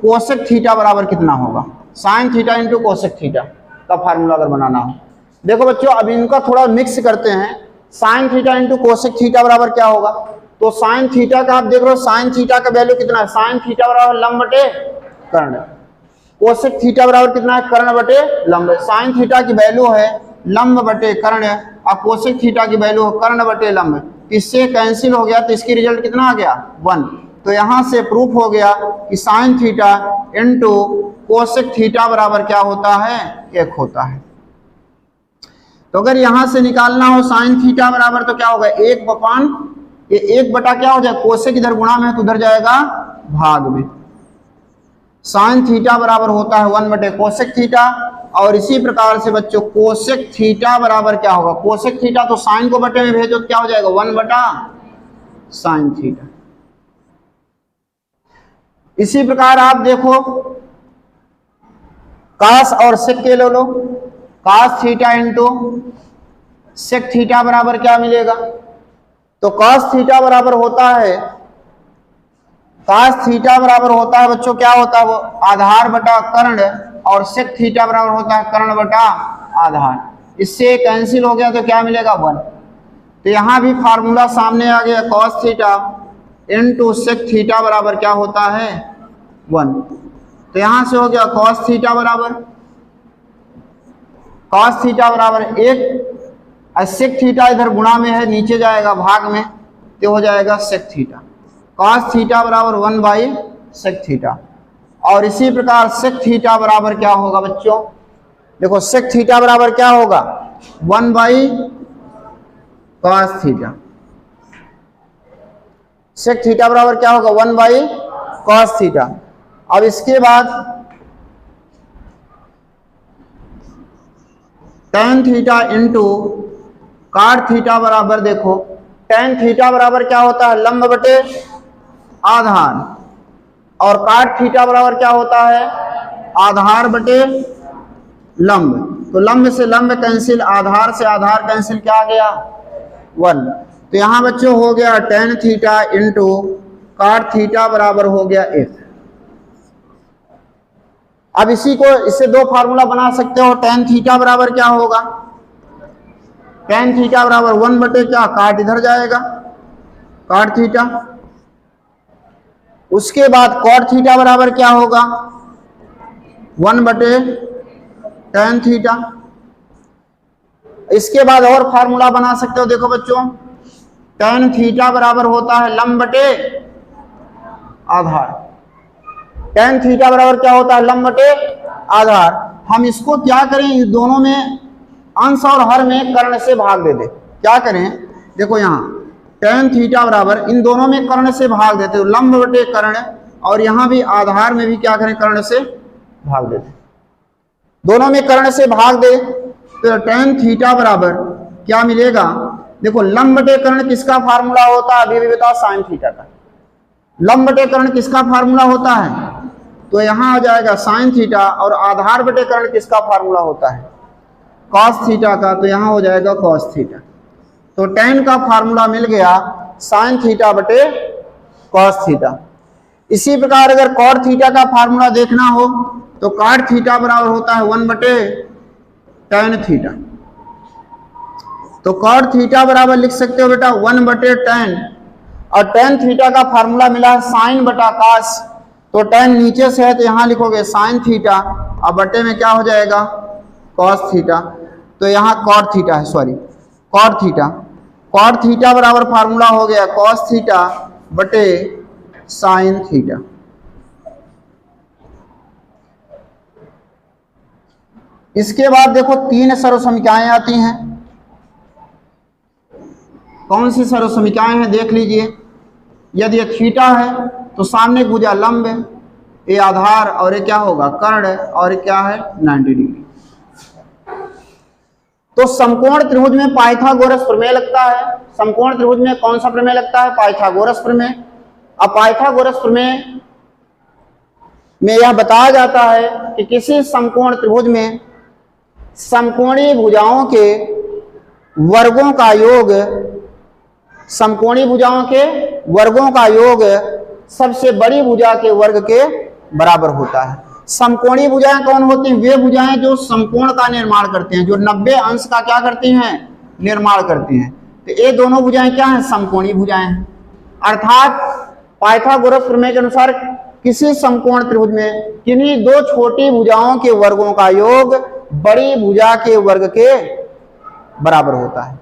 Cosec theta बराबर कितना होगा, sine theta into cosec theta का फार्मूला अगर बनाना हो। देखो बच्चों अब इनका थोड़ा मिक्स करते हैं, sine theta into cosec theta बराबर क्या होगा, तो साइन थीटा का आप देख रहे हो, साइन थीटा का वैल्यू कितना है, साइन थीटा बराबर लंब बटे कर्ण, कोसेक थीटा बराबर कितना है, कर्ण बटे लंब। साइन थीटा की वैल्यू है लंब बटे कर्ण और कोसेक थीटा की वैल्यू है कर्ण बटे लंब, इससे कैंसिल हो गया तो इसकी रिजल्ट कितना आ गया 1। तो यहां से प्रूफ हो गया कि sine theta into cosec theta बराबर क्या होता है, 1 होता है। तो अगर यहां से निकालना हो साइन थीटा बराबर तो क्या होगा 1/, ये 1 बटा क्या हो जाए, कोसेक इधर गुणा में है तो उधर जाएगा भाग में। साइन थीटा बराबर होता है 1 बटे कोसेक थीटा, और इसी प्रकार से बच्चों कोसेक थीटा बराबर क्या होगा, कोसेक थीटा तो साइन को बटे में भेजो तो क्या हो जाएगा 1 बटा साइन थीटा। इसी प्रकार आप देखो कास और सेक के ले लो, cos theta into sec theta बराबर क्या मिलेगा, तो कास थीटा बराबर होता है, कास थीटा बराबर होता है बच्चों क्या होता है वो आधार बटा कर्ण, और सेक थीटा बराबर होता है कर्ण बटा आधार, इससे कैंसिल हो गया तो क्या मिलेगा 1। तो यहां भी फार्मूला सामने आ गया, cos theta into sec theta बराबर क्या होता है 1। तो यहां से हो गया कॉस थीटा बराबर, कॉस थीटा बराबर 1, सेक थीटा इधर गुणा में है नीचे जाएगा भाग में तो हो जाएगा सेक थीटा, कॉस थीटा बराबर 1 बाई सेक थीटा। और इसी प्रकार सेक थीटा बराबर क्या होगा बच्चों, देखो सेक थीटा बराबर क्या होगा 1 by cos theta, sec theta बराबर क्या होगा 1 बाई कॉस थीटा। अब इसके बाद टेन थीटा इंटू काट थीटा बराबर, देखो टेन थीटा बराबर क्या होता है लंब बटे आधार, और काट थीटा बराबर क्या होता है आधार बटे लंब। तो लंब से लंब कैंसिल, आधार से आधार कैंसिल, क्या आ गया 1। तो यहां बच्चों हो गया टेन थीटा इंटू काट थीटा बराबर हो गया 1। अब इसी को इससे दो फार्मूला बना सकते हो, टेन थीटा बराबर क्या होगा, टेन थीटा बराबर 1 बटे क्या, काट इधर जाएगा काट थीटा, उसके बाद कॉट थीटा बराबर क्या होगा 1 बटे टेन थीटा। इसके बाद और फार्मूला बना सकते हो, देखो बच्चों टेन थीटा बराबर होता है लंब बटे आधार, टेन थीटा बराबर क्या होता है लंब बटे आधार। हम इसको क्या करें, इस दोनों में अंश और हर में कर्ण से भाग दे दे, क्या करें देखो यहाँ टेन थीटा बराबर इन दोनों में कर्ण से भाग देते हो, लंब बटे कर्ण, और यहां भी आधार में भी क्या करें कर्ण से भाग देते, दोनों में कर्ण से भाग दे तो टेन थीटा बराबर क्या मिलेगा, देखो लंब बटे कर्ण किसका फार्मूला होता है, अभी भी बताओ साइन थीटा का, लंब बटे कर्ण किसका फार्मूला होता है, तो यहां आ जाएगा साइन थीटा, और आधार बटे कर्ण किसका फार्मूला होता है कॉस थीटा का, तो यहां हो जाएगा कॉस थीटा। तो टेन का फार्मूला मिल गया साइन थीटा बटे कॉस थीटा। इसी प्रकार अगर कॉट थीटा का फार्मूला देखना हो तो कॉट थीटा बराबर होता है 1 बटे टेन थीटा। तो कॉट थीटा बराबर लिख सकते हो बेटा 1 बटे टेन, और टेन थीटा का फार्मूला मिला है साइन बटा कॉस, तो टेन नीचे से है तो यहां लिखोगे साइन थीटा, और बटे में क्या हो जाएगा कॉस थीटा, तो यहां कॉट थीटा है, sorry cot theta, cot theta बराबर फार्मूला हो गया कॉस थीटा बटे साइन थीटा। इसके बाद देखो 3 सर्वसमीकाएं आती हैं, कौन सी सर्वसमीकाएं हैं देख लीजिए। यदि ये थीटा है तो सामने भुजा लंब है, ये आधार, और ये क्या होगा कर्ण, और ये क्या है 90 डिग्री। तो समकोण त्रिभुज में पाइथागोरस प्रमेय लगता है, समकोण त्रिभुज में कौन सा प्रमेय लगता है पाइथागोरस प्रमेय। अब पाइथागोरस प्रमेय में यह बताया जाता है कि किसी समकोण त्रिभुज में समकोणीय भुजाओं के वर्गों का योग, समकोणीय भुजाओं के वर्गों का योग सबसे बड़ी भुजा के वर्ग के बराबर होता है। समकोणीय भुजाएं कौन होती हैं? वे भुजाएं जो समकोण का निर्माण करते हैं, जो 90 अंश का क्या करती हैं? निर्माण करती हैं। तो ये दोनों भुजाएं क्या हैं? समकोणीय भुजाएं हैं। अर्थात पाइथागोरस प्रमेय के अनुसार किसी समकोण त्रिभुज में किन्हीं दो छोटी भुजाओं के वर्गों का योग बड़ी भुजा के वर्ग के बराबर होता है।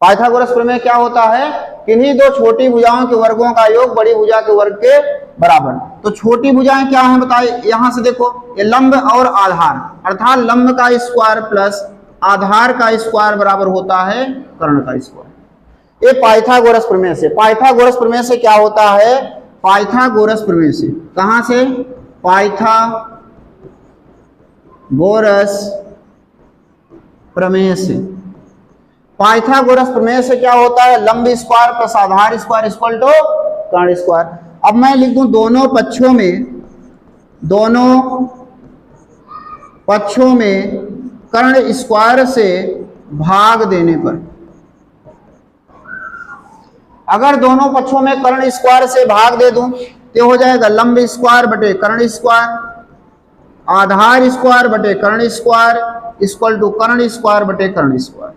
पाइथागोरस प्रमेय क्या होता है? किन्हीं दो छोटी भुजाओं के वर्गों का योग बड़ी भुजा के वर्ग के बराबर। तो छोटी भुजाएं क्या हैं बताइए? यहां से देखो, ये लंब और आधार, अर्थात लंब का स्क्वायर प्लस आधार का स्क्वायर बराबर होता है कर्ण का स्क्वायर। ये पाइथागोरस प्रमेय से, पाइथागोरस प्रमेय से क्या होता है? पाइथागोरस प्रमेय से, कहां से? पाइथागोरस प्रमेय से। पाइथागोरस प्रमेय से क्या होता है? लंब स्क्वायर प्लस आधार स्क्वायर इक्वल टू कर्ण स्क्वायर। अब मैं लिख दूं दोनों पक्षों में कर्ण स्क्वायर से भाग देने पर, अगर दोनों पक्षों में कर्ण स्क्वायर से भाग दे दूं तो हो जाएगा लंब स्क्वायर बटे कर्ण स्क्वायर, आधार स्क्वायर बटे कर्ण स्क्वायर इक्वल टू कर्ण स्क्वायर बटे कर्ण स्क्वायर।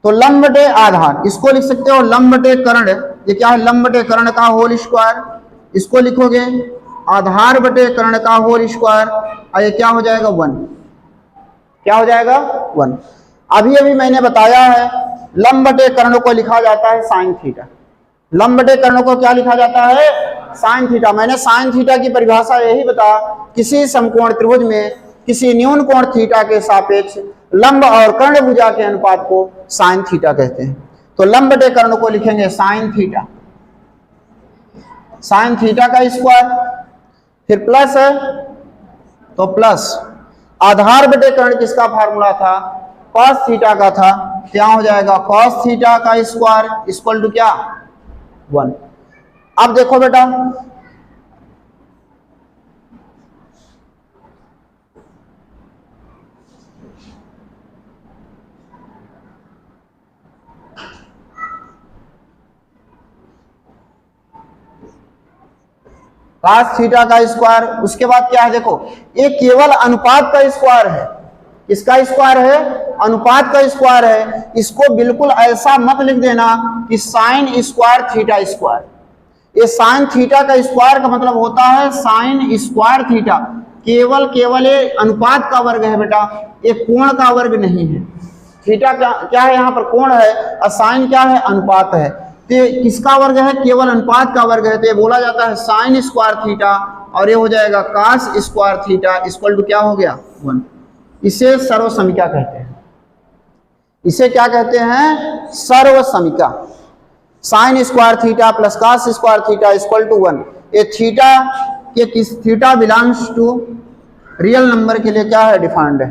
तो लंब बटे आधार इसको लिख सकते हो लंब बटे कर्ण, ये क्या है? लंब बटे कर्ण का होल स्क्वायर, इसको लिखोगे आधार बटे कर्ण का होल स्क्वायर, और ये क्या हो जाएगा? 1। क्या हो जाएगा? 1। अभी अभी मैंने बताया है लंब बटे कर्ण को लिखा जाता है साइन थीटा। लंब बटे कर्ण को क्या लिखा जाता है? Sine theta. मैंने साइन थीटा की परिभाषा यही बताया, किसी समकोण त्रिभुज में किसी न्यून कोण थीटा के सापेक्ष लंब और कर्ण भुजा के अनुपात को साइन थीटा कहते हैं। तो लंब बटे कर्ण को लिखेंगे साइन थीटा, साइन थीटा का स्क्वायर, फिर प्लस है तो प्लस आधार बटे कर्ण किसका फार्मूला था? कॉस थीटा का था। क्या हो जाएगा? कॉस थीटा का स्क्वायर इक्वल टू क्या? 1। अब देखो बेटा, cos थीटा का स्क्वायर, उसके बाद क्या है? देखो ये केवल अनुपात का स्क्वायर है। किसका स्क्वायर है? अनुपात का स्क्वायर है। इसको बिल्कुल ऐसा मत लिख देना कि साइन स्क्वायर थीटा स्क्वायर। ये साइन थीटा का स्क्वायर का मतलब होता है साइन स्क्वायर थीटा। केवल ये अनुपात का वर्ग है बेटा, ये कोण का वर्ग नहीं है। थीटा क्या है? यहाँ पर कोण है, और साइन क्या है? अनुपात है। तो किसका वर्ग है? केवल अनुपात का वर्ग है। तो ये बोला जाता है साइन स्क्वायर थीटा, और ये हो जाएगा cos square theta equal to क्या हो गया? 1। इसे सर्वसमीका कहते हैं। इसे क्या कहते हैं? सर्वसमीका। Sine square theta plus cos square theta equal to 1। ये थीटा के किस theta belongs to real number के लिए क्या है? डिफाइंड है।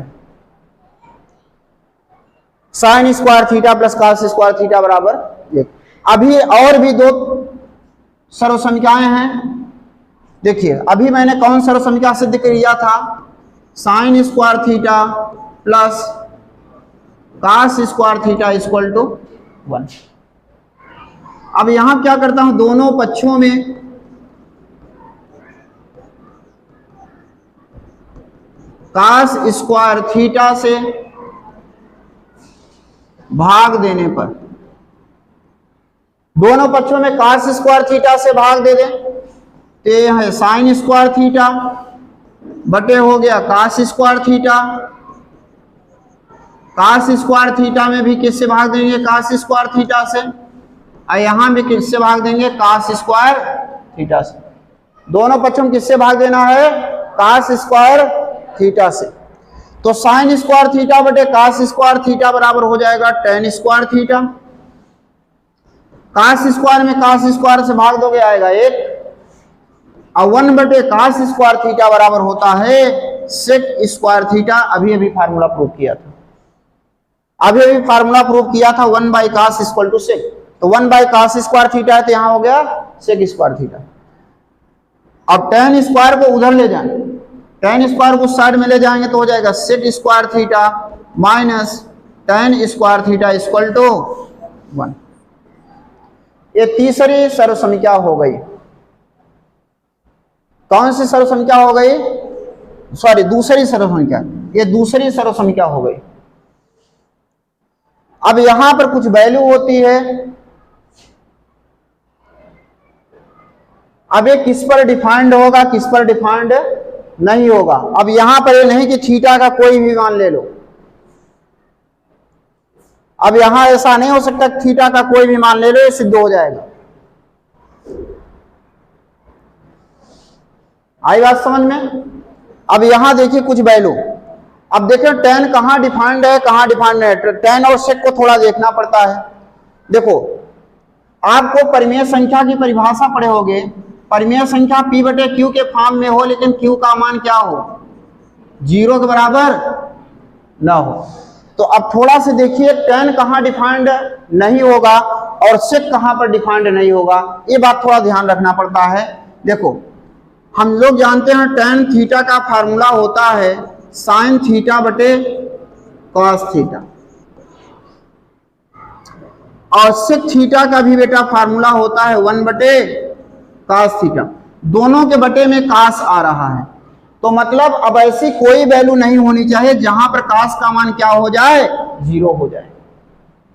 Sine square theta plus cos square theta बराबर 1। अभी और भी दो सर्वसमीकाएं हैं। देखिए अभी मैंने कौन सर्वसमीका सिद्ध किया था? Sine square theta plus cos square theta equal to 1। अब यहां क्या करता हूं? दोनों पक्षों में कॉस स्क्वायर थीटा से भाग देने पर, दोनों पक्षों में कॉस स्क्वायर थीटा से भाग दे दें तो ये है साइन स्क्वायर थीटा बटे हो गया cos square theta. Cos square theta में भी किससे भाग देंगे? कॉस स्क्वायर थीटा से, और यहां भी किससे भाग देंगे? कॉस स्क्वायर थीटा से। दोनों पक्षों में किससे भाग देना है? कॉस स्क्वायर थीटा से। तो साइन स्क्वायर थीटा बटे कॉस स्क्वायर थीटा बराबर हो जाएगा ten square theta. Cos square में कॉस स्क्वायर से भाग दोगे आएगा 1, और 1 बटे कॉस स्क्वायर थीटा बराबर होता है सेक स्क्वायर थीटा। अभी अभी फार्मूला प्रूव किया था, अभी अभी फार्मूला प्रूव किया था 1 बाई कॉस इक्वल टू सेक। तो 1 बाई कॉस स्क्वायर थीटा है तो यहां हो गया सेक स्क्वायर थीटा। अब टेन स्क्वायर को उधर ले जाएं, टेन स्क्वायर को साइड में ले जाएंगे तो हो जाएगा sec square theta minus tan square theta equal to 1। ये तीसरी सर्वसमीका हो गई। कौन सी सर्वसंख्या हो गई, सॉरी दूसरी सर्वसंख्या, ये दूसरी सर्वसंख्या हो गई। अब यहां पर कुछ वैल्यू होती है, अब ये किस पर डिफाइंड होगा, किस पर डिफाइंड नहीं होगा। अब यहां पर ये नहीं कि थीटा का कोई भी मान ले लो, अब यहां ऐसा नहीं हो सकता थीटा का कोई भी मान ले लो, ये सिद्ध हो जाएगा। आई बात समझ में। अब यहां देखिए कुछ वैल्यू, अब देखिए tan कहां डिफाइंड है, कहां डिफाइंड है, tan और sec को थोड़ा देखना पड़ता है। देखो आपको परिमेय संख्या की परिभाषा पढ़े होगे, परिमेय संख्या p बटे q के फॉर्म में हो, लेकिन q का मान क्या हो, 0 के बराबर ना हो। तो अब थोड़ा से देखिए tan कहां डिफाइंड नहीं होगा और sec कहां पर डिफाइंड नहीं होगा, ये बात थोड़ा ध्यान रखना पड़ता है। देखो हम लोग जानते हैं tan थीटा का फार्मूला होता है sin थीटा बटे cos थीटा, और sec थीटा का भी बेटा फार्मूला होता है 1 बटे cos थीटा। दोनों के बटे में cos आ रहा है, तो मतलब अब ऐसी कोई वैल्यू नहीं होनी चाहिए जहां पर cos का मान क्या हो जाए, 0 हो जाए।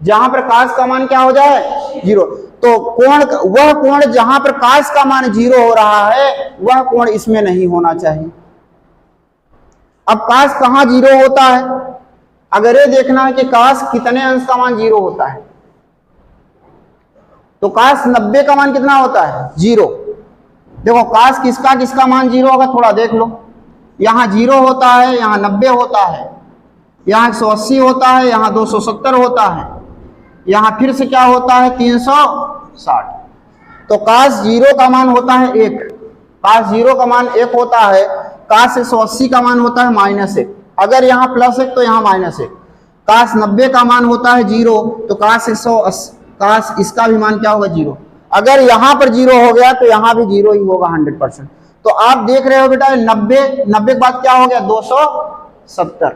जहां पर cos का मान क्या हो जाए, 0। तो कोण, वह कोण जहां पर cos का मान 0 हो रहा है वह कोण इसमें नहीं होना चाहिए। अब cos कहां 0 होता है, अगर ये देखना है कि cos कितने अंश का मान 0 होता है, तो cos 90 का मान कितना होता है, 0। देखो cos किसका किसका मान 0 होगा, थोड़ा देख लो। यहां 0 होता है, यहां 90 होता है, यहां 180 होता है, यहां 270 होता है, यहां फिर से क्या होता है 360। तो cos 0 का मान होता है 1, cos 0 का मान 1 होता है, cos 180 का मान होता है -1, अगर यहाँ +1 तो यहाँ -1। cos 90 का मान होता है 0, तो cos इसका भी मान क्या होगा, 0। अगर यहाँ पर 0 हो गया तो यहाँ भी 0 ही होगा 100%। तो आप देख रहे हो बेटा 90 के बाद क्या हो गया 270।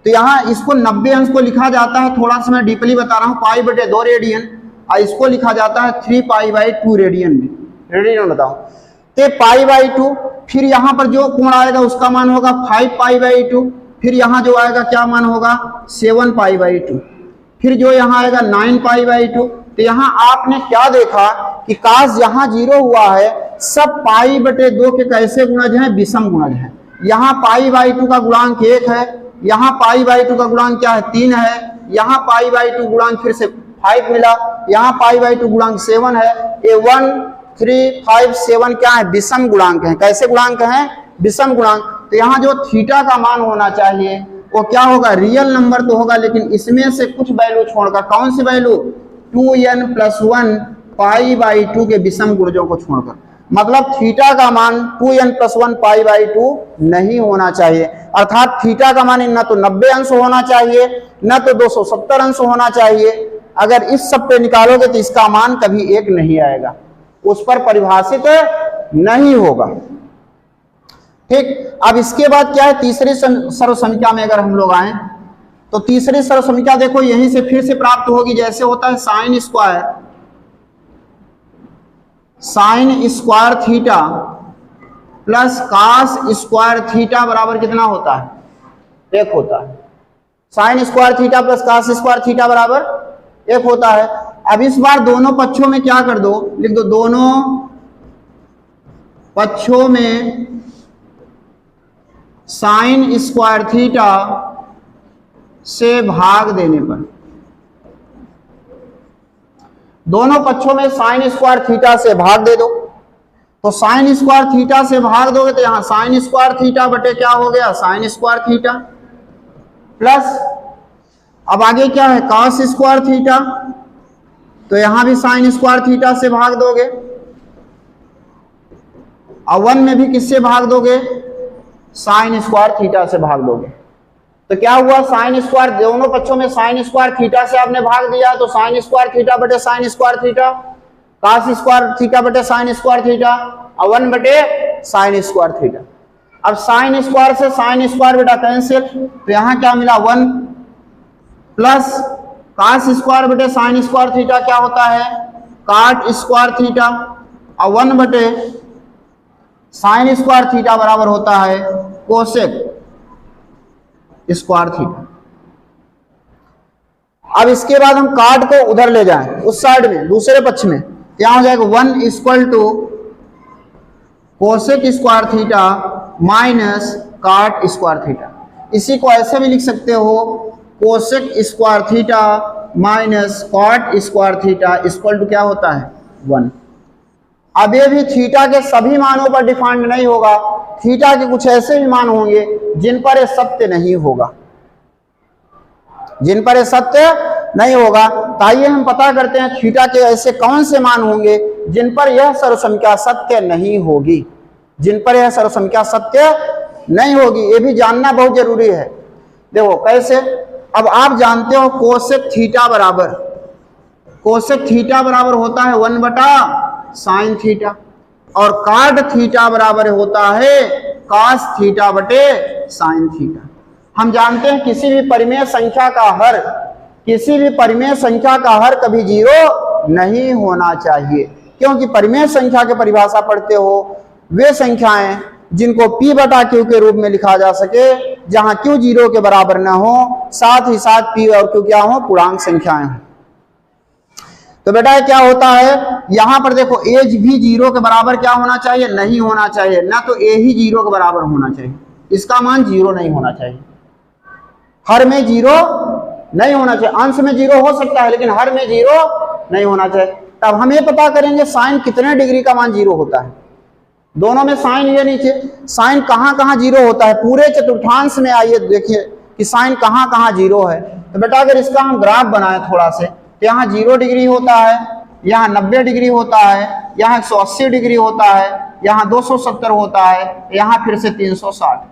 तो यहाँ इसको 90 अंश को लिखा जाता है, थोड़ा सा मैं डीपली बता रहा हूँ, पाई बटे 2 रेडियन, और इसको लिखा जाता है 3π/2 रेडियन में, रेडियन बताओ। तो π/2, फिर यहाँ पर जो कोण आएगा उसका मान होगा 5π/2, फिर यहाँ जो आएगा क्या मान होगा 7π/2, फिर जो यहाँ आएगा 9π/2। तो यहाँ आपने क्या देखा कि cos यहाँ 0 हुआ है, सब π/2 के कैसे गुणज हैं, विषम गुणज हैं। यहाँ π/2 का गुणांक 1 है, यहाँ π/2 का गुणांक क्या है 3 है, यहाँ π/2 गुणांक फिर से 5 मिला, यहाँ π/2 गुणांक 7 है। ये 1 3 5 7 क्या है, विषम गुणांक है। कैसे गुणांक हैं, विषम गुणांक। तो यहाँ जो थीटा का मान होना चाहिए वो क्या होगा, रियल नंबर तो होगा, लेकिन इसमें से कुछ वैल्यू छोड़कर, कौन सी वैल्यू, 2n + 1 π/2 के विषम गुणजों को छोड़कर, मतलब थीटा का मान 2n + 1 π/2 नहीं होना चाहिए। अर्थात थीटा का मान न तो 90 अंश होना चाहिए, न तो 270 अंश होना चाहिए। अगर इस सब पे निकालोगे तो इसका मान कभी 1 नहीं आएगा, उस पर परिभाषित नहीं होगा। ठीक, अब इसके बाद क्या है, तीसरी सर्वसंख्या में अगर हम लोग आए तो तीसरी सर्वसंख्या देखो यहीं से फिर से प्राप्त होगी, जैसे होता है sin square theta plus cos square theta बराबर कितना होता है, 1 होता है। sin square theta plus cos square theta बराबर 1 होता है। अब इस बार दोनों पक्षों में क्या कर दो, लिख दो, दोनों पक्षों में sin स्क्वायर थीटा से भाग देने पर, दोनों पक्षों में sin स्क्वायर थीटा से भाग दे दो। तो sin स्क्वायर थीटा से भाग दोगे तो यहां sin स्क्वायर थीटा बटे क्या हो गया, sin स्क्वायर थीटा, प्लस अब आगे क्या है cos स्क्वायर थीटा, तो यहां भी sin स्क्वायर थीटा से भाग दोगे, और 1 में भी किससे भाग दोगे, sin स्क्वायर थीटा से भाग दोगे। तो क्या हुआ, sin स्क्वायर, दोनों पक्षों में sin स्क्वायर थीटा से आपने भाग दिया, तो sin स्क्वायर थीटा बटे sin square theta, cos square theta बटे sin स्क्वायर थीटा, और 1 बटे sin स्क्वायर थीटा। अब sin स्क्वायर से sin स्क्वायर बेटा कैंसिल, तो यहां क्या मिला 1, प्लस cos स्क्वायर बटे sin स्क्वायर थीटा क्या होता है, cot स्क्वायर थीटा, और 1 बटे साइन स्क्वायर थीटा बराबर होता है कोसेक स्क्वायर थीटा। अब इसके बाद हम कार्ड को उधर ले जाएं, उस साइड में, दूसरे पक्ष में, क्या हो जाएगा 1 equal to cosec square theta minus cot square theta. इसी को ऐसे भी लिख सकते हो, cosec square theta minus cot square theta equal to क्या होता है 1। अब ये भी थीटा के सभी मानों पर डिफाइंड नहीं होगा, थीटा के कुछ ऐसे भी मान होंगे जिन पर यह सत्य नहीं होगा, जिन पर यह सत्य नहीं होगा। तो आइए हम पता करते हैं थीटा के ऐसे कौन से मान होंगे जिन पर यह सर्वसंख्या सत्य नहीं होगी, जिन पर यह सर्वसंख्या सत्य नहीं होगी, ये भी जानना बहुत जरूरी है। देखो कैसे, अब आप जानते हो कोसेक थीटा बराबर होता है 1 बटा साइन थीटा, और कार्ड थीटा बराबर होता है कॉस थीटा बटे साइन थीटा। हम जानते हैं किसी भी परिमेय संख्या का हर कभी 0 नहीं होना चाहिए, क्योंकि परिमेय संख्या की परिभाषा पढ़ते हो, वे संख्याएं जिनको p बटा q के रूप में लिखा जा सके, जहां q 0 के बराबर न हो, साथ ही साथ p और q क्या हो, पूर्णांक संख्याएं हो। तो बेटा क्या होता है, यहां पर देखो a भी 0 के बराबर क्या होना चाहिए, नहीं होना चाहिए, ना तो a ही 0 के बराबर होना चाहिए, इसका मान 0 नहीं होना चाहिए, हर में 0 नहीं होना चाहिए। अंश में 0 हो सकता है लेकिन हर में 0 नहीं होना चाहिए। तब हम ये पता करेंगे साइन कितने डिग्री का मान 0 होता है, दोनों में साइन ये नीचे, साइन कहां 0 होता है, पूरे चतुर्थांश में आइए देखिए कि साइन कहां 0 है। तो बेटा अगर इसका हम ग्राफ बनाए थोड़ा से, तो यहाँ 0 डिग्री होता है, यहाँ 90 डिग्री होता है, यहाँ 180 डिग्री होता है, यहाँ 270 होता है, यहाँ फिर से 360।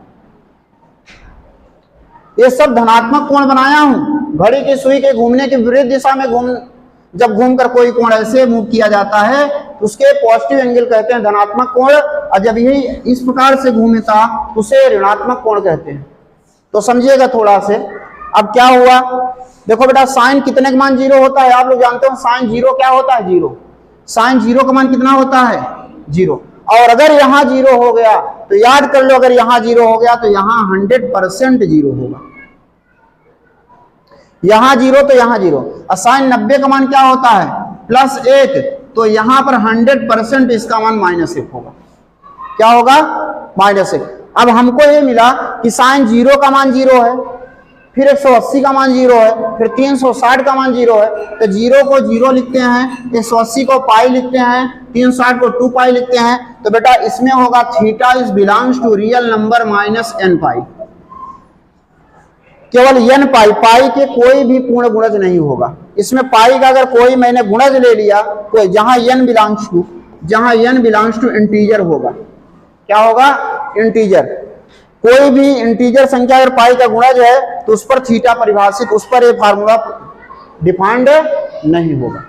ये सब धनात्मक कोण बनाया हूं। घड़ी की सुई के घूमने की विपरीत दिशा में जब घूमकर कोई कोण ऐसे मूव किया जाता है तो उसके पॉजिटिव एंगल कहते हैं धनात्मक कोण, और जब यही इस प्रकार से घूमता तो उसे ऋणात्मक कोण कहते हैं। तो समझिएगा थोड़ा से। अब क्या हुआ, देखो बेटा साइन कितने का मान 0 होता है, आप लोग जानते हो साइन 0 क्या होता है, 0। साइन 0 का मान कितना होता है, 0। और अगर यहाँ 0 हो गया तो याद कर लो, अगर यहाँ 0 हो गया तो यहाँ 100% 0 होगा, यहाँ 0 तो यहाँ 0। और साइन 90 का मान क्या होता है, +1, तो यहाँ पर 100% इसका मान -1 होगा। क्या होगा, -1। अब हमको ये मिला कि साइन 0 का मान 0 है, फिर 180 का मान 0 है, फिर 360 का मान 0 है। तो 0 को 0 लिखते हैं, 180 को पाई लिखते हैं, 360 को 2 पाई लिखते हैं। तो बेटा इसमें होगा theta is belongs to real number -n pi, केवल n पाई, पाई के कोई भी पूर्ण गुणज नहीं होगा इसमें। पाई का अगर कोई मैंने गुणज ले लिया, कोई जहां n बिलोंग्स टू इंटीजर होगा, क्या होगा, इंटीजर। कोई भी इंटीजर संख्या अगर पाई का गुणज है तो उस पर थीटा परिभाषित, उस पर ये फार्मूला डिफाइंड नहीं होगा।